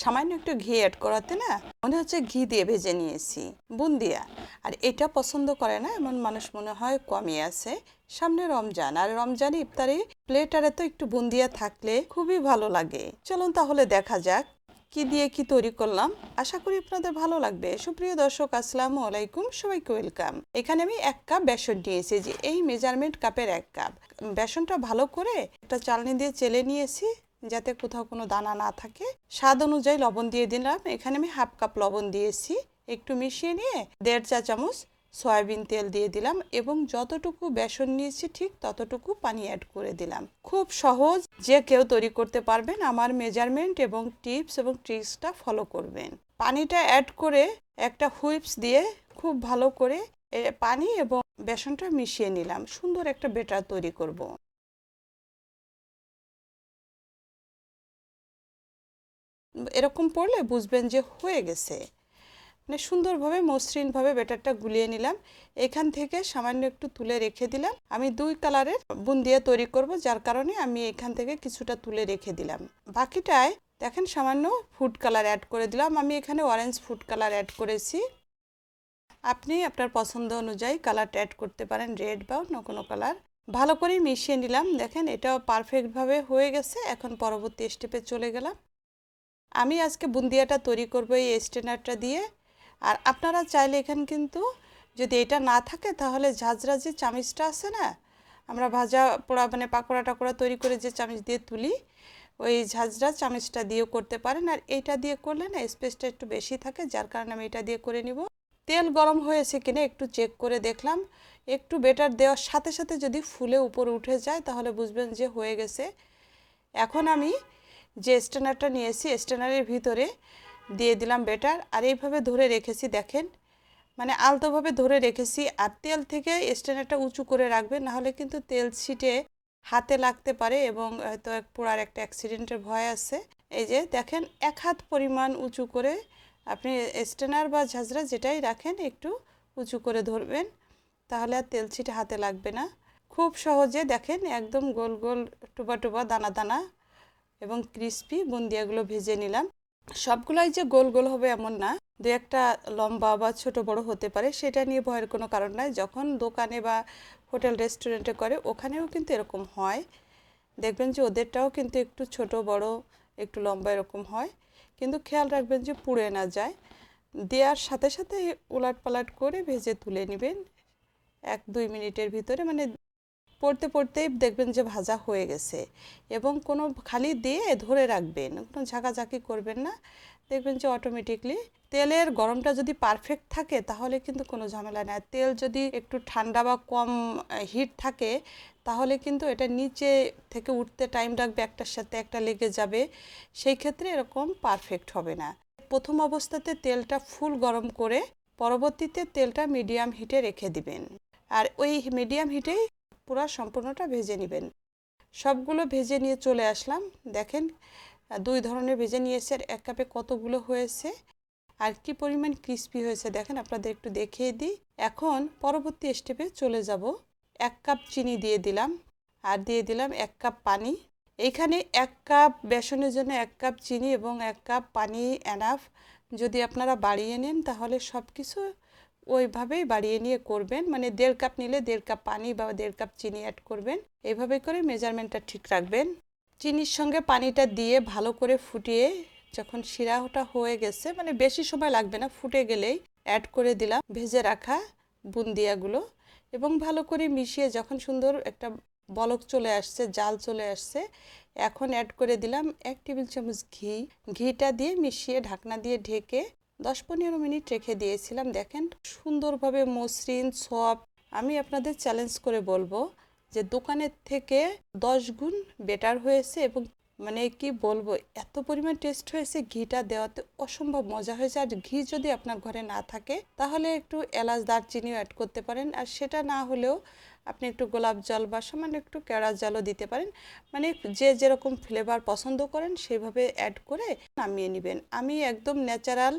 সামান্য একটু ঘি অ্যাড করাতে না মনে হচ্ছে ঘি দিয়ে ভেজে নিয়েছি বুন্দিয়া। আর এটা পছন্দ করে না এমন মানুষ মনে হয় কমই আছে। সামনে রমজান, আর রমজান ইফতারি প্লেটারে তো একটু বুন্দিয়া থাকলে খুবই ভালো লাগে। চলুন তাহলে দেখা যাক কি দিয়ে কি তৈরি করলাম। আশা করি আপনাদের ভালো লাগবে। সুপ্রিয় দর্শক, আসসালামু আলাইকুম, সবাইকে ওয়েলকাম। এখানে আমি 1 কাপ বেসন নিয়েছি, যে এই মেজারমেন্ট কাপের 1 কাপ। বেসনটা ভালো করে একটা চালনি দিয়ে চেলে নিয়েছি যাতে কোথাও কোনো দানা না থাকে। স্বাদ অনুযায়ী লবণ দিয়ে দিলাম। এখানে আমি 1/2 কাপ লবণ দিয়েছি। একটু মিশিয়ে নিয়ে 1.5 চা চামচ সয়াবিন তেল দিয়ে দিলাম এবং যতটুকু বেসন নিয়েছি ঠিক ততটুকু পানি অ্যাড করে দিলাম। খুব সহজ, যে কেউ তৈরি করতে পারবেন। আমার মেজারমেন্ট এবং টিপস এবং ট্রিক্সটা ফলো করবেন। পানিটা অ্যাড করে একটা হুইপস দিয়ে খুব ভালো করে পানি এবং বেসনটা মিশিয়ে নিলাম। সুন্দর একটা বেটার তৈরি করব। এরকম পড়লে বুঝবেন যে হয়ে গেছে। মানে সুন্দরভাবে মসৃণভাবে ব্যাটারটা গুলিয়ে নিলাম। এখান থেকে সামান্য একটু তুলে রেখে দিলাম। আমি 2 কালারের বুন্দিয়া তৈরি করব, যার কারণে আমি এখান থেকে কিছুটা তুলে রেখে দিলাম। বাকিটায় দেখেন সামান্য ফুড কালার অ্যাড করে দিলাম। আমি এখানে অরেঞ্জ ফুড কালার অ্যাড করেছি। আপনি আপনার পছন্দ অনুযায়ী কালারটা অ্যাড করতে পারেন, রেড বা অন্য কোনো কালার। ভালো করে মিশিয়ে নিলাম। দেখেন এটাও পারফেক্টভাবে হয়ে গেছে। এখন পরবর্তী স্টেপে চলে গেলাম। আমি আজকে বুন্দিয়াটা তৈরি করব এই স্ট্রেনারটা দিয়ে। আর আপনারা চাইলে এখানে কিন্তু যদি এটা না থাকে তাহলে ঝাঁঝরা যে চামিচটা আছে না, আমরা ভাজা পোড়া মানে পাকোড়া টাকোড়া তৈরি করে যে চামিচ দিয়ে তুলি, ওই ঝাঁঝরা চামিচটা দিয়েও করতে পারেন। আর এইটা দিয়ে করলে না স্পেসটা একটু বেশি থাকে, যার কারণে আমি এটা দিয়ে করে নিব। তেল গরম হয়েছে কিনা একটু চেক করে দেখলাম। একটু বেটার দেওয়ার সাথে সাথে যদি ফুলে উপরে উঠে যায় তাহলে বুঝবেন যে হয়ে গেছে। এখন আমি যে স্ট্যানারটা নিয়েছি স্ট্যানারের ভিতরে দিয়ে দিলাম বেটার, আর এইভাবে ধরে রেখেছি। দেখেন মানে আলতোভাবে ধরে রেখেছি। আর তেল থেকে স্ট্যানারটা উঁচু করে রাখবেন, নাহলে কিন্তু তেল ছিটে হাতে লাগতে পারে এবং হয়তো পোড়ার একটা অ্যাক্সিডেন্টের ভয় আছে। এই যে দেখেন 1 হাত পরিমাণ উঁচু করে আপনি স্ট্যানার বা ঝাঁঝরা যেটাই রাখেন একটু উঁচু করে ধরবেন, তাহলে আর তেল ছিটে হাতে লাগবে না। খুব সহজে দেখেন একদম গোল গোল টোপা টোপা দানা দানা এবং ক্রিস্পি বুন্দিয়াগুলো ভেজে নিলাম। সবগুলাই যে গোল গোল হবে এমন না, দু একটা লম্বা বা ছোট বড় হতে পারে, সেটা নিয়ে ভয়ের কোনো কারণ নাই। যখন দোকানে বা হোটেল রেস্টুরেন্টে করে ওখানেও কিন্তু এরকম হয়। দেখবেন যে ওদেরটাও কিন্তু একটু ছোট বড় একটু লম্বা এরকম হয়, কিন্তু খেয়াল রাখবেন যে পুড়ে না যায়। দেওয়ার সাথে সাথে উলাট পালাট করে ভেজে তুলে নেবেন 1-2 মিনিটের ভিতরে। মানে পড়তে পড়তেই দেখবেন যে ভাজা হয়ে গেছে। এবং কোনো খালি দিয়ে ধরে রাখবেন, কোনো ঝাঁকাঝাঁকি করবেন না। দেখবেন যে অটোমেটিকলি তেলের গরমটা যদি পারফেক্ট থাকে তাহলে কিন্তু কোনো ঝামেলা নেই। তেল যদি একটু ঠান্ডা বা কম হিট থাকে তাহলে কিন্তু এটা নিচে থেকে উঠতে টাইম লাগবে, একটার সাথে একটা লেগে যাবে। সেই ক্ষেত্রে এরকম পারফেক্ট হবে না। প্রথম অবস্থাতে তেলটা ফুল গরম করে পরবর্তীতে তেলটা মিডিয়াম হিটে রেখে দিবেন। আর ওই মিডিয়াম হিটেই পুরো সম্পূর্ণটা ভেজে নেবেন। সবগুলো ভেজে নিয়ে চলে আসলাম। দেখেন 2 ধরনের ভেজে নিয়েছে। আর 1 কাপে কতগুলো হয়েছে আর কি পরিমাণ ক্রিস্পি হয়েছে দেখেন, আপনাদের একটু দেখিয়ে দিই। এখন পরবর্তী স্টেপে চলে যাব। 1 কাপ চিনি দিয়ে দিলাম আর দিয়ে দিলাম 1 কাপ পানি। এইখানে 1 কাপ বেসনের জন্য 1 কাপ চিনি এবং 1 কাপ পানি এনাফ। যদি আপনারা বাড়িয়ে নেন তাহলে সব কিছু ওইভাবেই বাড়িয়ে নিয়ে করবেন। মানে 1.5 কাপ নিলে 1.5 কাপ পানি বা 1.5 কাপ চিনি অ্যাড করবেন। এইভাবে করে মেজারমেন্টটা ঠিক রাখবেন। চিনির সঙ্গে পানিটা দিয়ে ভালো করে ফুটিয়ে যখন শিরাটা হয়ে গেছে, মানে বেশি সময় লাগবে না, ফুটে গেলেই অ্যাড করে দিলাম ভেজে রাখা বুন্দিয়াগুলো এবং ভালো করে মিশিয়ে যখন সুন্দর একটা বলক চলে আসছে, জাল চলে আসছে, এখন অ্যাড করে দিলাম 1 টেবিল চামচ ঘি। ঘিটা দিয়ে মিশিয়ে ঢাকনা দিয়ে ঢেকে 10-15 মিনিট রেখে দিয়েছিলাম। দেখেন সুন্দরভাবে মসৃণ সফট। আমি আপনাদের চ্যালেঞ্জ করে বলবো যে দোকানের থেকে 10 গুণ বেটার হয়েছে এবং মানে কি বলবো, এত পরিমাণ টেস্ট হয়েছে। ঘিটা দেওয়াতে অসম্ভব মজা হয়েছে। আর ঘি যদি আপনার ঘরে না থাকে তাহলে একটু এলাচ দারচিনিও অ্যাড করতে পারেন, আর সেটা না হলেও আপনি একটু গোলাপ জল বা সামান্য একটু কেওড়া জলও দিতে পারেন। মানে যে যেরকম ফ্লেভার পছন্দ করেন সেভাবে অ্যাড করে নামিয়ে নেবেন। আমি একদম ন্যাচারাল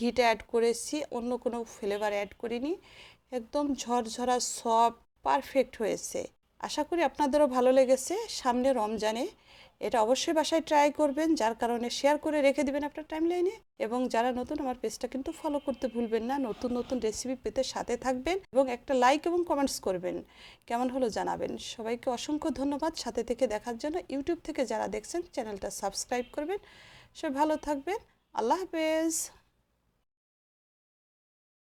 ঘিটা অ্যাড করেছি, অন্য কোনো ফ্লেভার অ্যাড করিনি। একদম ঝরঝরা সফট পারফেক্ট হয়েছে। আশা করি আপনাদেরও ভালো লেগেছে। সামনে রমজানে এটা অবশ্যই বাসায় ট্রাই করবেন, যার কারণে শেয়ার করে রেখে দিবেন আপনার টাইমলাইনে। এবং যারা নতুন, আমার পেজটা কিন্তু ফলো করতে ভুলবেন না। নতুন নতুন রেসিপি পেতে সাথে থাকবেন এবং একটা লাইক এবং কমেন্টস করবেন, কেমন হলো জানাবেন। সবাইকে অসংখ্য ধন্যবাদ সাথে থেকে দেখার জন্য। ইউটিউব থেকে যারা দেখছেন চ্যানেলটা সাবস্ক্রাইব করবেন। সবাই ভালো থাকবেন। আল্লাহ হাফেজ।